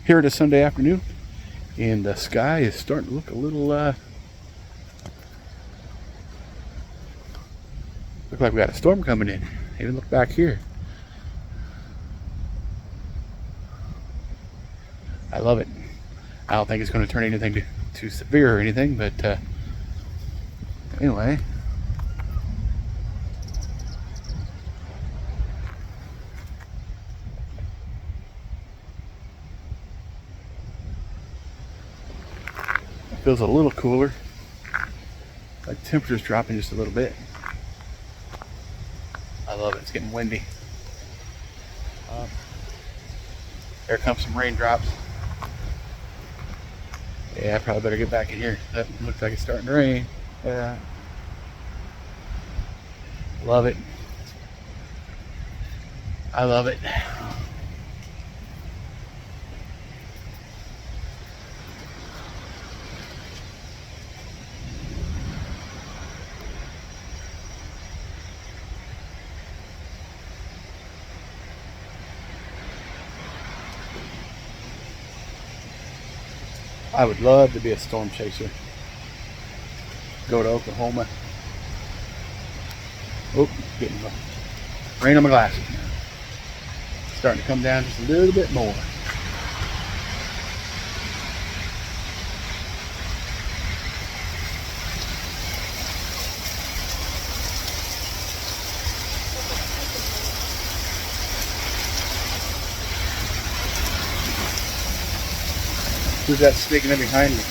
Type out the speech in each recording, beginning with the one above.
Here it is Sunday afternoon, and the sky is starting to look a little, look like we got a storm coming in. Even look back here. I love it. I don't think it's going to turn anything too severe or anything, but anyway. It feels a little cooler. Like temperature's dropping just a little bit. I love it. It's getting windy. Here comes some raindrops. Yeah, I probably better get back in here. That looks like it's starting to rain. Yeah. Love it. I love it. I would love to be a storm chaser. Go to Oklahoma. Oh, getting rain on my glasses now. Starting to come down just a little bit more. Who's that sneaking in behind me?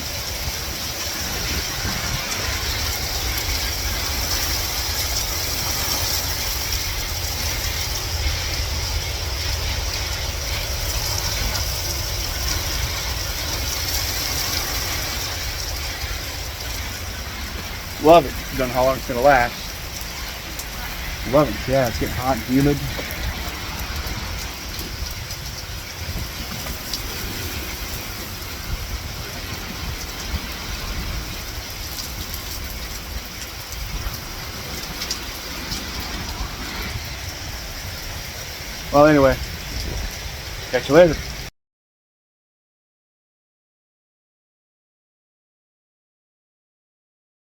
Love it. Don't know how long it's going to last. Love it. Yeah, it's getting hot and humid. Well, anyway, catch you later.